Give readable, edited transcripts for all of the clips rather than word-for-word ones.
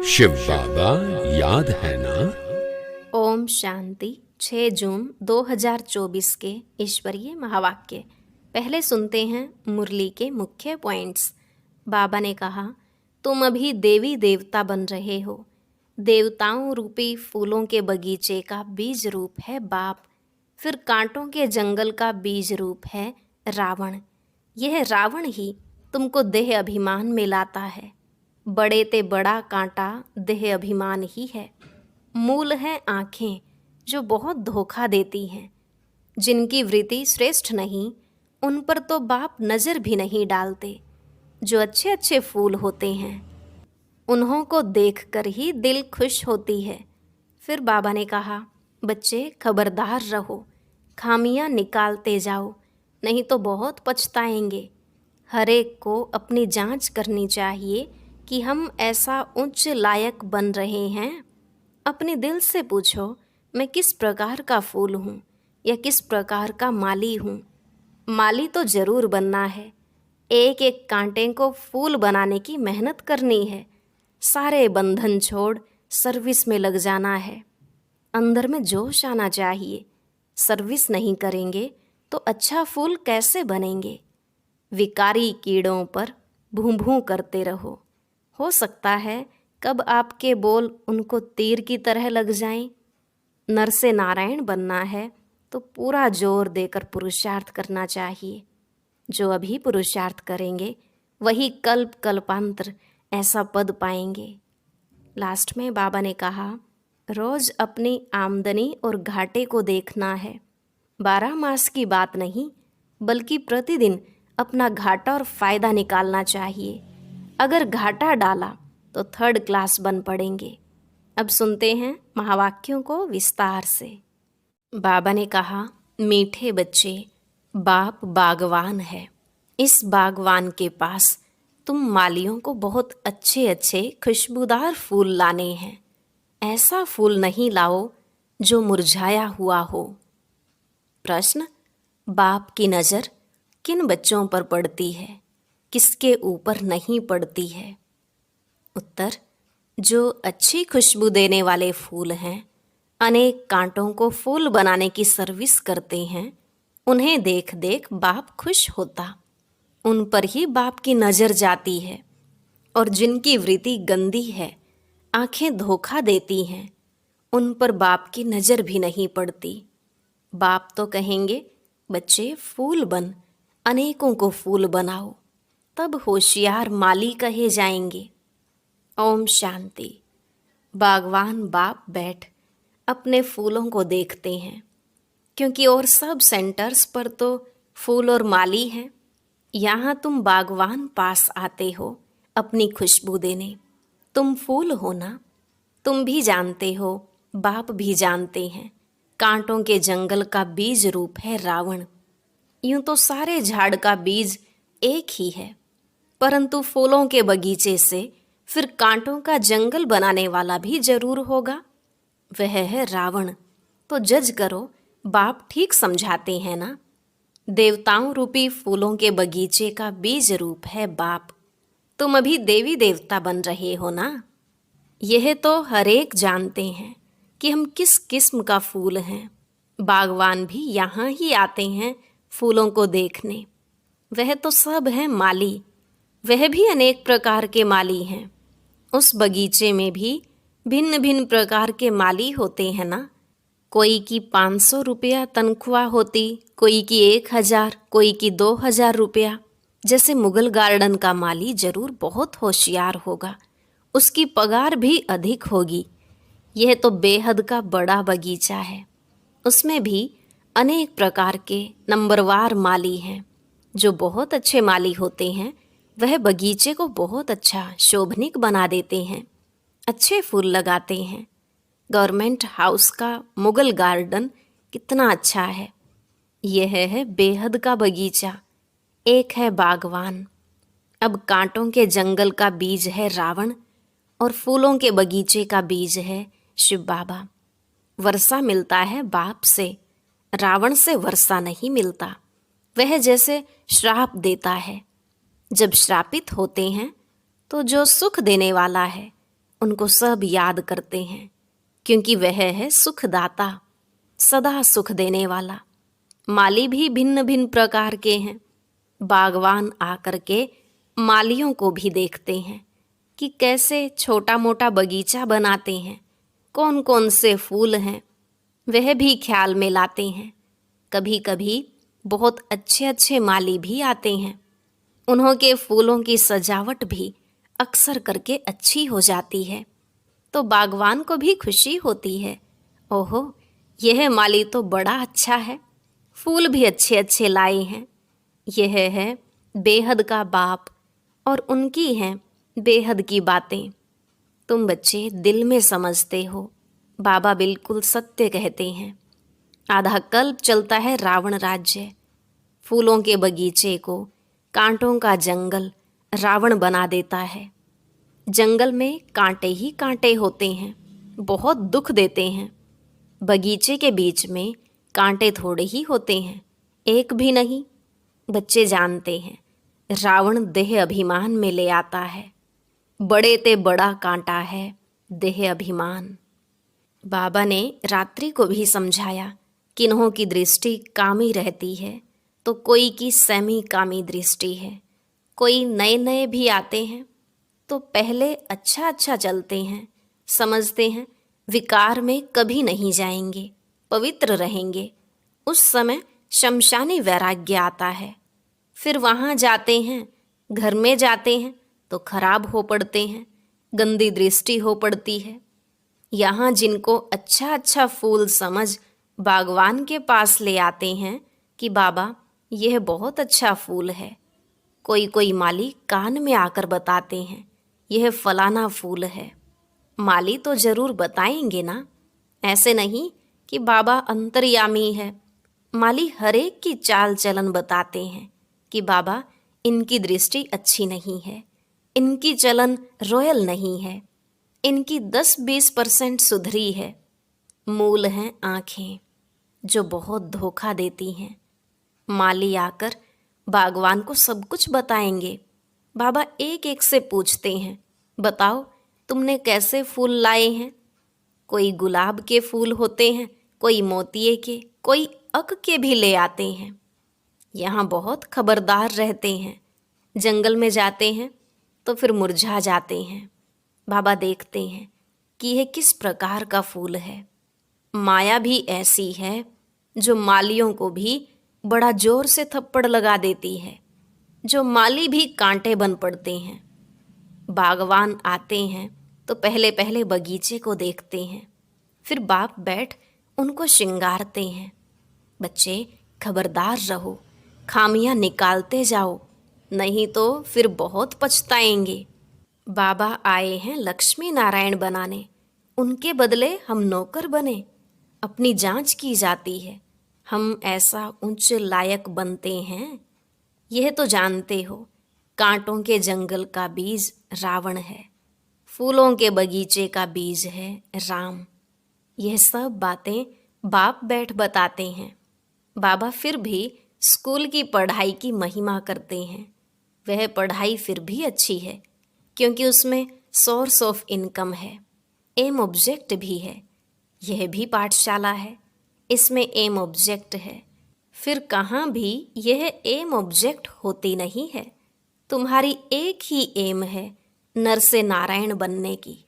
शिव बाबा याद है ना। ओम शांति। 6 जून 2024 के ईश्वरीय महावाक्य। पहले सुनते हैं मुरली के मुख्य पॉइंट्स। बाबा ने कहा, तुम अभी देवी देवता बन रहे हो। देवताओं रूपी फूलों के बगीचे का बीज रूप है बाप। फिर कांटों के जंगल का बीज रूप है रावण। यह रावण ही तुमको देह अभिमान में लाता है। बड़े ते बड़ा कांटा देह अभिमान ही है। मूल है आँखें जो बहुत धोखा देती हैं। जिनकी वृत्ति श्रेष्ठ नहीं, उन पर तो बाप नज़र भी नहीं डालते। जो अच्छे अच्छे फूल होते हैं, उन्हों को देखकर ही दिल खुश होती है। फिर बाबा ने कहा, बच्चे खबरदार रहो, खामियां निकालते जाओ, नहीं तो बहुत पछताएंगे। हर एक को अपनी जांच करनी चाहिए कि हम ऐसा उच्च लायक बन रहे हैं। अपने दिल से पूछो, मैं किस प्रकार का फूल हूँ या किस प्रकार का माली हूँ। माली तो ज़रूर बनना है। एक एक कांटे को फूल बनाने की मेहनत करनी है। सारे बंधन छोड़ सर्विस में लग जाना है। अंदर में जोश आना चाहिए। सर्विस नहीं करेंगे तो अच्छा फूल कैसे बनेंगे। विकारी कीड़ों पर भूं भूं करते रहो। हो सकता है कब आपके बोल उनको तीर की तरह लग जाएं। नर से नारायण बनना है तो पूरा जोर देकर पुरुषार्थ करना चाहिए। जो अभी पुरुषार्थ करेंगे वही कल्प कल्पांतर ऐसा पद पाएंगे। लास्ट में बाबा ने कहा, रोज़ अपनी आमदनी और घाटे को देखना है। 12 मास की बात नहीं, बल्कि प्रतिदिन अपना घाटा और फ़ायदा निकालना चाहिए। अगर घाटा डाला तो 3rd क्लास बन पड़ेंगे। अब सुनते हैं महावाक्यों को विस्तार से। बाबा ने कहा, मीठे बच्चे, बाप बागवान है। इस बागवान के पास तुम मालियों को बहुत अच्छे अच्छे खुशबूदार फूल लाने हैं। ऐसा फूल नहीं लाओ जो मुरझाया हुआ हो। प्रश्न, बाप की नज़र किन बच्चों पर पड़ती है, किसके ऊपर नहीं पड़ती है? उत्तर, जो अच्छी खुशबू देने वाले फूल हैं, अनेक कांटों को फूल बनाने की सर्विस करते हैं, उन्हें देख देख बाप खुश होता। उन पर ही बाप की नज़र जाती है। और जिनकी वृत्ति गंदी है, आंखें धोखा देती हैं, उन पर बाप की नज़र भी नहीं पड़ती। बाप तो कहेंगे, बच्चे फूल बन, अनेकों को फूल बनाओ, तब होशियार माली कहे जाएंगे। ओम शांति। बागवान बाप बैठ अपने फूलों को देखते हैं, क्योंकि और सब सेंटर्स पर तो फूल और माली हैं। यहाँ तुम बागवान पास आते हो अपनी खुशबू देने। तुम फूल हो ना? तुम भी जानते हो, बाप भी जानते हैं, कांटों के जंगल का बीज रूप है रावण। यूं तो सारे झाड़ का बीज एक ही है, परंतु फूलों के बगीचे से फिर कांटों का जंगल बनाने वाला भी जरूर होगा। वह है रावण। तो जज करो, बाप ठीक समझाते हैं ना। देवताओं रूपी फूलों के बगीचे का बीज रूप है बाप। तुम अभी देवी देवता बन रहे हो ना। यह तो हर एक जानते हैं कि हम किस किस्म का फूल हैं। बागवान भी यहाँ ही आते हैं फूलों को देखने। वह तो सब है माली, वह भी अनेक प्रकार के माली हैं। उस बगीचे में भी भिन्न भिन्न प्रकार के माली होते हैं ना। कोई की 500 रुपया तनख्वाह होती, कोई की 1000, कोई की 2000 रुपया। जैसे मुगल गार्डन का माली जरूर बहुत होशियार होगा, उसकी पगार भी अधिक होगी। यह तो बेहद का बड़ा बगीचा है, उसमें भी अनेक प्रकार के नंबरवार माली हैं। जो बहुत अच्छे माली होते हैं, वह बगीचे को बहुत अच्छा शोभनिक बना देते हैं, अच्छे फूल लगाते हैं। गवर्नमेंट हाउस का मुगल गार्डन कितना अच्छा है। यह है बेहद का बगीचा। एक है बागवान। अब कांटों के जंगल का बीज है रावण और फूलों के बगीचे का बीज है शिव बाबा। वर्षा मिलता है बाप से, रावण से वर्षा नहीं मिलता। वह जैसे श्राप देता है। जब श्रापित होते हैं तो जो सुख देने वाला है उनको सब याद करते हैं, क्योंकि वह है सुखदाता, सदा सुख देने वाला। माली भी भिन्न भिन्न प्रकार के हैं। बागवान आकर के मालियों को भी देखते हैं कि कैसे छोटा मोटा बगीचा बनाते हैं, कौन कौन से फूल हैं, वह भी ख्याल में लाते हैं। कभी कभी बहुत अच्छे अच्छे माली भी आते हैं, उन्हों के फूलों की सजावट भी अक्सर करके अच्छी हो जाती है, तो बागवान को भी खुशी होती है। ओहो, यह माली तो बड़ा अच्छा है, फूल भी अच्छे अच्छे लाए हैं। यह है बेहद का बाप और उनकी हैं बेहद की बातें। तुम बच्चे दिल में समझते हो, बाबा बिल्कुल सत्य कहते हैं। आधा कल्प चलता है रावण राज्य, फूलों के बगीचे को कांटों का जंगल रावण बना देता है। जंगल में कांटे ही कांटे होते हैं, बहुत दुख देते हैं। बगीचे के बीच में कांटे थोड़े ही होते हैं, एक भी नहीं। बच्चे जानते हैं रावण देह अभिमान में ले आता है, बड़े ते बड़ा कांटा है देह अभिमान। बाबा ने रात्रि को भी समझाया, किन्हों की दृष्टि कामी रहती है तो कोई की सेमी कामी दृष्टि है। कोई नए नए भी आते हैं तो पहले अच्छा अच्छा चलते हैं, समझते हैं विकार में कभी नहीं जाएंगे, पवित्र रहेंगे। उस समय शमशानी वैराग्य आता है। फिर वहाँ जाते हैं, घर में जाते हैं तो खराब हो पड़ते हैं, गंदी दृष्टि हो पड़ती है। यहाँ जिनको अच्छा अच्छा फूल समझ बागवान के पास ले आते हैं कि बाबा यह बहुत अच्छा फूल है। कोई कोई माली कान में आकर बताते हैं यह फलाना फूल है। माली तो जरूर बताएंगे ना, ऐसे नहीं कि बाबा अंतर्यामी है। माली हर एक की चाल चलन बताते हैं कि बाबा इनकी दृष्टि अच्छी नहीं है, इनकी चलन रॉयल नहीं है, इनकी 10-20% सुधरी है। मूल हैं आँखें जो बहुत धोखा देती हैं। माली आकर बागवान को सब कुछ बताएंगे। बाबा एक एक से पूछते हैं, बताओ तुमने कैसे फूल लाए हैं। कोई गुलाब के फूल होते हैं, कोई मोतिये के, कोई अक के भी ले आते हैं। यहाँ बहुत खबरदार रहते हैं। जंगल में जाते हैं तो फिर मुरझा जाते हैं। बाबा देखते हैं कि यह किस प्रकार का फूल है। माया भी ऐसी है जो मालियों को भी बड़ा जोर से थप्पड़ लगा देती है, जो माली भी कांटे बन पड़ते हैं। बागवान आते हैं तो पहले पहले बगीचे को देखते हैं, फिर बाप बैठ उनको श्रृंगारते हैं। बच्चे खबरदार रहो, खामियां निकालते जाओ, नहीं तो फिर बहुत पछताएंगे। बाबा आए हैं लक्ष्मी नारायण बनाने, उनके बदले हम नौकर बने। अपनी जांच की जाती है, हम ऐसा उच्च लायक बनते हैं। यह तो जानते हो कांटों के जंगल का बीज रावण है, फूलों के बगीचे का बीज है राम। यह सब बातें बाप बैठ बताते हैं। बाबा फिर भी स्कूल की पढ़ाई की महिमा करते हैं। वह पढ़ाई फिर भी अच्छी है, क्योंकि उसमें सोर्स ऑफ इनकम है, एम ऑब्जेक्ट भी है। यह भी पाठशाला है, इसमें एम ऑब्जेक्ट है। फिर कहाँ भी यह एम ऑब्जेक्ट होती नहीं है। तुम्हारी एक ही एम है, नर से नारायण बनने की।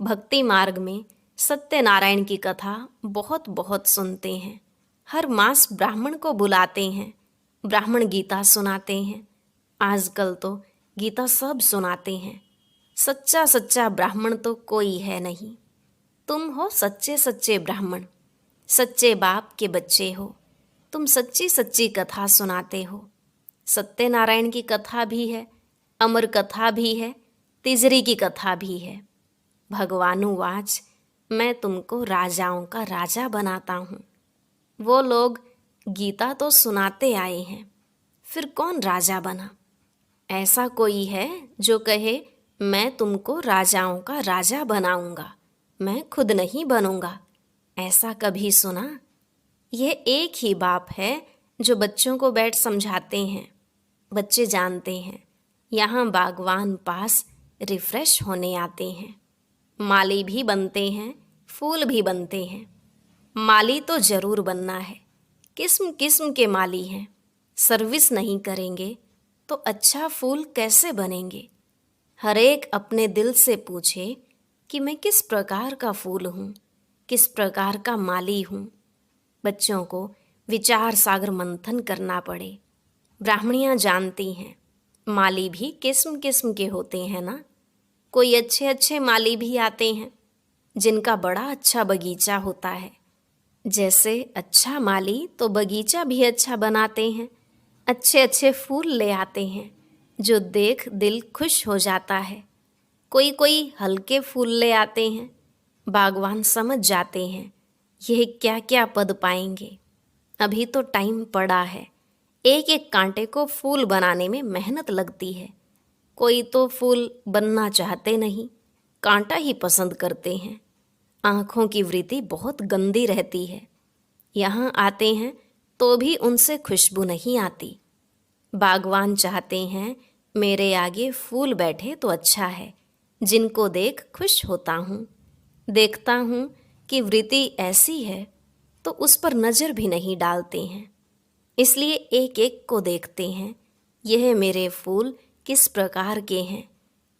भक्ति मार्ग में सत्यनारायण की कथा बहुत बहुत सुनते हैं। हर मास ब्राह्मण को बुलाते हैं, ब्राह्मण गीता सुनाते हैं। आजकल तो गीता सब सुनाते हैं। सच्चा सच्चा ब्राह्मण तो कोई है नहीं। तुम हो सच्चे सच्चे ब्राह्मण, सच्चे बाप के बच्चे हो। तुम सच्ची सच्ची कथा सुनाते हो। सत्यनारायण की कथा भी है, अमर कथा भी है, तिजरी की कथा भी है। भगवानुवाच, मैं तुमको राजाओं का राजा बनाता हूँ। वो लोग गीता तो सुनाते आए हैं, फिर कौन राजा बना? ऐसा कोई है जो कहे मैं तुमको राजाओं का राजा बनाऊंगा, मैं खुद नहीं बनूंगा? ऐसा कभी सुना? यह एक ही बाप है जो बच्चों को बैठ समझाते हैं। बच्चे जानते हैं यहाँ बागवान पास रिफ्रेश होने आते हैं। माली भी बनते हैं, फूल भी बनते हैं। माली तो ज़रूर बनना है, किस्म किस्म के माली हैं। सर्विस नहीं करेंगे तो अच्छा फूल कैसे बनेंगे? हर एक अपने दिल से पूछे कि मैं किस प्रकार का फूल हूँ, किस प्रकार का माली हूँ। बच्चों को विचार सागर मंथन करना पड़े। ब्राह्मणियाँ जानती हैं माली भी किस्म किस्म के होते हैं ना। कोई अच्छे अच्छे माली भी आते हैं जिनका बड़ा अच्छा बगीचा होता है। जैसे अच्छा माली तो बगीचा भी अच्छा बनाते हैं, अच्छे अच्छे फूल ले आते हैं जो देख दिल खुश हो जाता है। कोई कोई हल्के फूल ले आते हैं, बागवान समझ जाते हैं यह क्या क्या पद पाएंगे। अभी तो टाइम पड़ा है, एक एक कांटे को फूल बनाने में मेहनत लगती है। कोई तो फूल बनना चाहते नहीं, कांटा ही पसंद करते हैं। आँखों की वृत्ति बहुत गंदी रहती है। यहाँ आते हैं तो भी उनसे खुशबू नहीं आती। बागवान चाहते हैं मेरे आगे फूल बैठे तो अच्छा है, जिनको देख खुश होता हूँ। देखता हूँ कि वृत्ति ऐसी है तो उस पर नज़र भी नहीं डालते हैं। इसलिए एक एक को देखते हैं, यह मेरे फूल किस प्रकार के हैं,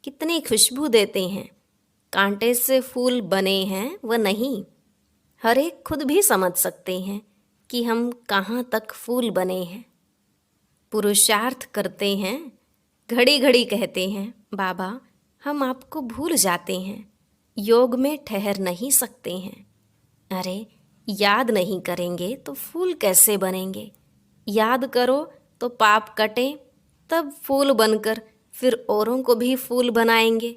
कितनी खुशबू देते हैं। कांटे से फूल बने हैं व नहीं, हर एक खुद भी समझ सकते हैं कि हम कहाँ तक फूल बने हैं। पुरुषार्थ करते हैं, घड़ी घड़ी कहते हैं बाबा हम आपको भूल जाते हैं, योग में ठहर नहीं सकते हैं। अरे याद नहीं करेंगे तो फूल कैसे बनेंगे? याद करो तो पाप कटे, तब फूल बनकर फिर औरों को भी फूल बनाएंगे,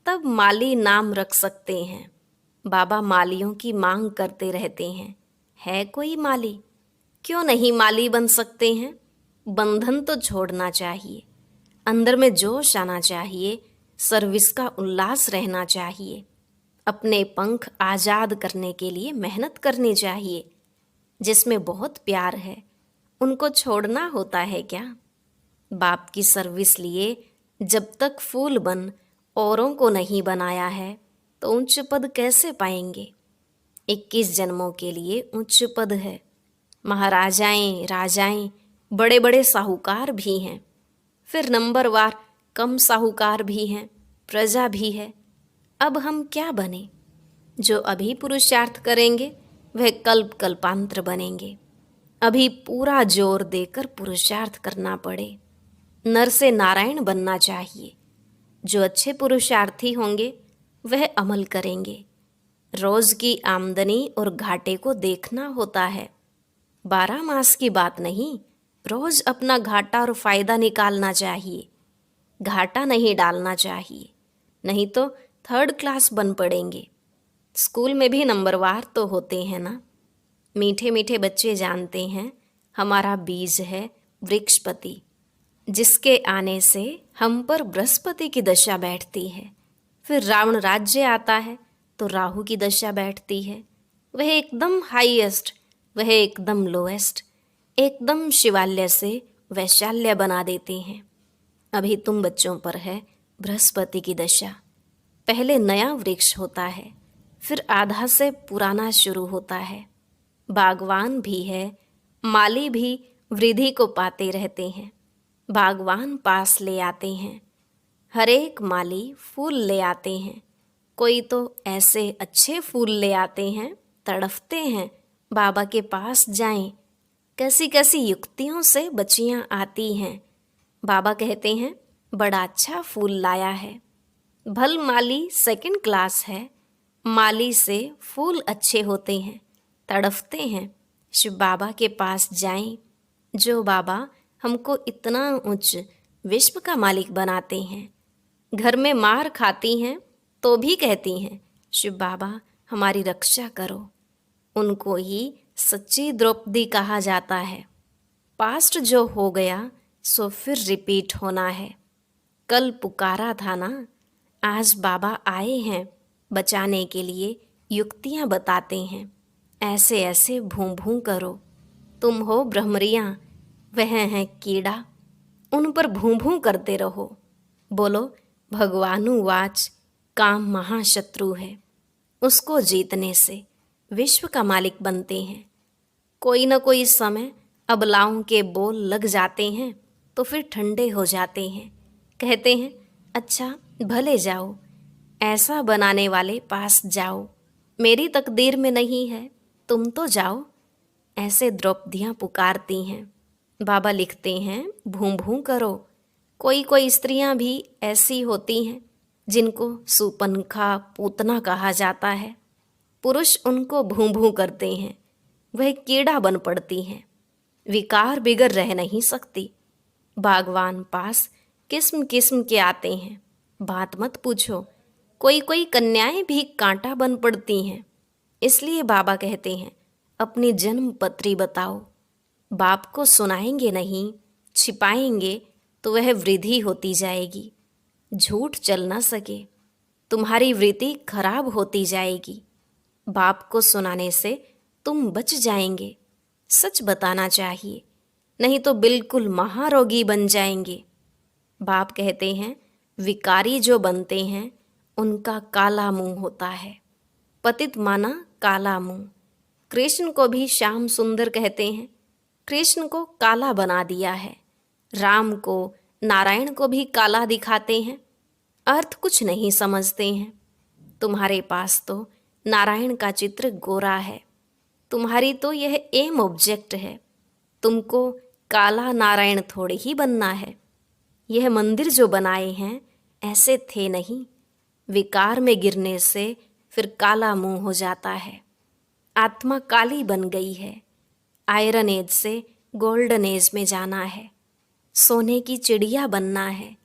तब माली नाम रख सकते हैं। बाबा मालियों की मांग करते रहते हैं, है कोई माली? क्यों नहीं माली बन सकते हैं? बंधन तो छोड़ना चाहिए, अंदर में जोश आना चाहिए, सर्विस का उल्लास रहना चाहिए। अपने पंख आज़ाद करने के लिए मेहनत करनी चाहिए। जिसमें बहुत प्यार है उनको छोड़ना होता है क्या? बाप की सर्विस लिए जब तक फूल बन औरों को नहीं बनाया है तो उच्च पद कैसे पाएंगे? 21 जन्मों के लिए उच्च पद है। महाराजाएं, राजाएं, बड़े बड़े साहूकार भी हैं, फिर नंबरवार कम साहूकार भी हैं, प्रजा भी है। अब हम क्या बने? जो अभी पुरुषार्थ करेंगे वह कल्प कल्पांतर बनेंगे। अभी पूरा जोर देकर पुरुषार्थ करना पड़े। नर से नारायण बनना चाहिए। जो अच्छे पुरुषार्थी होंगे वह अमल करेंगे। रोज की आमदनी और घाटे को देखना होता है। 12 मास की बात नहीं, रोज अपना घाटा और फायदा निकालना चाहिए। घाटा नहीं डालना चाहिए, नहीं तो 3rd क्लास बन पड़ेंगे। स्कूल में भी नंबरवार तो होते हैं ना। मीठे मीठे बच्चे जानते हैं हमारा बीज है वृक्षपति, जिसके आने से हम पर बृहस्पति की दशा बैठती है। फिर रावण राज्य आता है तो राहु की दशा बैठती है। वह एकदम हाईएस्ट, वह एकदम लोएस्ट, एकदम शिवालय से वैशाल्य बना देते हैं। अभी तुम बच्चों पर है बृहस्पति की दशा। पहले नया वृक्ष होता है, फिर आधा से पुराना शुरू होता है। बागवान भी है, माली भी वृद्धि को पाते रहते हैं। बागवान पास ले आते हैं, हर एक माली फूल ले आते हैं। कोई तो ऐसे अच्छे फूल ले आते हैं, तड़फते हैं बाबा के पास जाएं। कैसी कैसी युक्तियों से बच्चियां आती हैं। बाबा कहते हैं बड़ा अच्छा फूल लाया है। भल माली 2nd क्लास है, माली से फूल अच्छे होते हैं, तड़फते हैं। शिव बाबा के पास जाएं, जो बाबा हमको इतना उच्च विश्व का मालिक बनाते हैं। घर में मार खाती हैं तो भी कहती हैं शिव बाबा हमारी रक्षा करो। उनको ही सच्ची द्रौपदी कहा जाता है। पास्ट जो हो गया सो फिर रिपीट होना है। कल पुकारा था ना, आज बाबा आए हैं बचाने के लिए, युक्तियाँ बताते हैं। ऐसे ऐसे भूं भूं करो। तुम हो भ्रमरियाँ, वह हैं कीड़ा, उन पर भूं भूं करते रहो। बोलो भगवानु वाच, काम महाशत्रु है, उसको जीतने से विश्व का मालिक बनते हैं। कोई न कोई समय अबलाओं के बोल लग जाते हैं तो फिर ठंडे हो जाते हैं। कहते हैं अच्छा भले जाओ, ऐसा बनाने वाले पास जाओ, मेरी तकदीर में नहीं है तुम तो जाओ। ऐसे द्रौपदियाँ पुकारती हैं। बाबा लिखते हैं भूं भूं करो। कोई कोई स्त्रियां भी ऐसी होती हैं जिनको सुपनखा पूतना कहा जाता है। पुरुष उनको भूं भूं करते हैं, वह कीड़ा बन पड़ती हैं, विकार बिगड़ रह नहीं सकती। बागवान पास किस्म किस्म के आते हैं, बात मत पूछो। कोई कोई कन्याएं भी कांटा बन पड़ती हैं। इसलिए बाबा कहते हैं अपनी जन्म पत्री बताओ। बाप को सुनाएंगे नहीं, छिपाएंगे तो वह वृद्धि होती जाएगी। झूठ चल न सके, तुम्हारी वृत्ति खराब होती जाएगी। बाप को सुनाने से तुम बच जाएंगे। सच बताना चाहिए, नहीं तो बिल्कुल महारोगी बन जाएंगे। बाप कहते हैं विकारी जो बनते हैं उनका काला मुंह होता है। पतित माना काला मुंह। कृष्ण को भी श्याम सुंदर कहते हैं, कृष्ण को काला बना दिया है। राम को, नारायण को भी काला दिखाते हैं, अर्थ कुछ नहीं समझते हैं। तुम्हारे पास तो नारायण का चित्र गोरा है, तुम्हारी तो यह एम ऑब्जेक्ट है। तुमको काला नारायण थोड़े ही बनना है। यह मंदिर जो बनाए हैं ऐसे थे नहीं। विकार में गिरने से फिर काला मुंह हो जाता है। आत्मा काली बन गई है। आयरन एज से गोल्डन एज में जाना है। सोने की चिड़िया बनना है।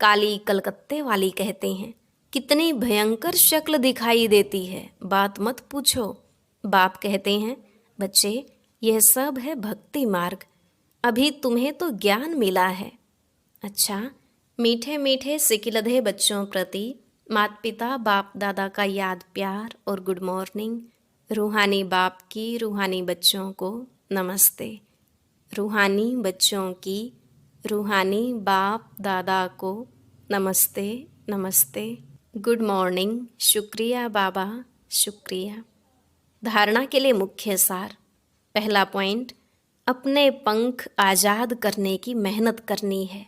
काली कलकत्ते वाली कहते हैं कितनी भयंकर शक्ल दिखाई देती है, बात मत पूछो। बाप कहते हैं बच्चे यह सब है भक्ति मार्ग, अभी तुम्हें तो ज्ञान मिला है। अच्छा, मीठे मीठे सिकिलधे बच्चों प्रति माता पिता बाप दादा का याद प्यार और गुड मॉर्निंग। रूहानी बाप की रूहानी बच्चों को नमस्ते। रूहानी बच्चों की रूहानी बाप दादा को नमस्ते नमस्ते, गुड मॉर्निंग। शुक्रिया बाबा, शुक्रिया। धारणा के लिए मुख्य सार। पहला पॉइंट, अपने पंख आज़ाद करने की मेहनत करनी है।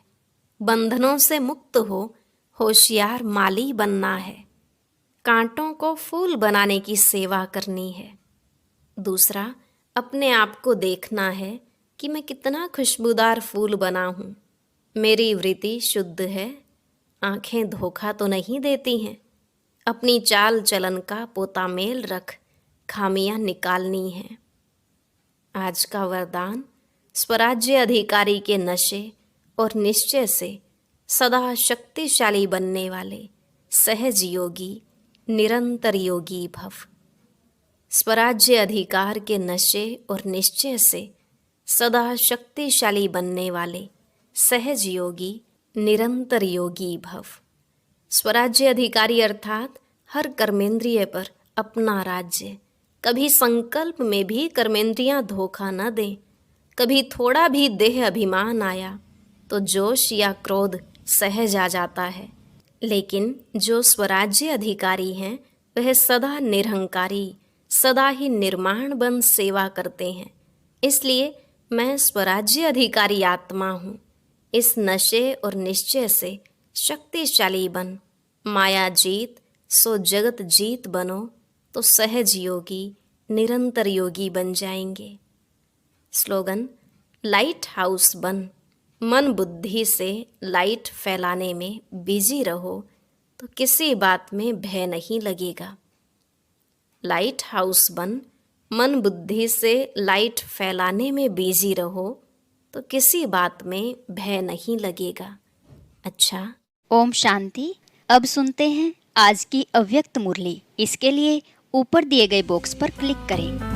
बंधनों से मुक्त हो होशियार माली बनना है। कांटों को फूल बनाने की सेवा करनी है। दूसरा, अपने आप को देखना है कि मैं कितना खुशबूदार फूल बना हूँ। मेरी वृत्ति शुद्ध है, आंखें धोखा तो नहीं देती हैं। अपनी चाल चलन का पोता मेल रख, खामियां निकालनी हैं। आज का वरदान, स्वराज्य अधिकारी के नशे और निश्चय से सदा शक्तिशाली बनने वाले सहज योगी निरंतर योगी भव। स्वराज्य अधिकार के नशे और निश्चय से सदा शक्तिशाली बनने वाले सहज योगी निरंतर योगी भव। स्वराज्य अधिकारी अर्थात हर कर्मेंद्रिय पर अपना राज्य। कभी संकल्प में भी कर्मेंद्रियां धोखा न दें। कभी थोड़ा भी देह अभिमान आया तो जोश या क्रोध सहज आ जाता है। लेकिन जो स्वराज्य अधिकारी हैं वह सदा निरहंकारी, सदा ही निर्माण बन सेवा करते हैं। इसलिए मैं स्वराज्य अधिकारी आत्मा हूँ। इस नशे और निश्चय से शक्तिशाली बन। माया जीत सो जगत जीत बनो तो सहज योगी निरंतर योगी बन जाएंगे। स्लोगन, लाइट हाउस बन। मन बुद्धि से लाइट फैलाने में बिजी रहो तो किसी बात में भय नहीं लगेगा। लाइट हाउस बन, मन बुद्धि से लाइट फैलाने में बिजी रहो तो किसी बात में भय नहीं लगेगा। अच्छा, ओम शांति। अब सुनते हैं आज की अव्यक्त मुरली। इसके लिए ऊपर दिए गए बॉक्स पर क्लिक करें।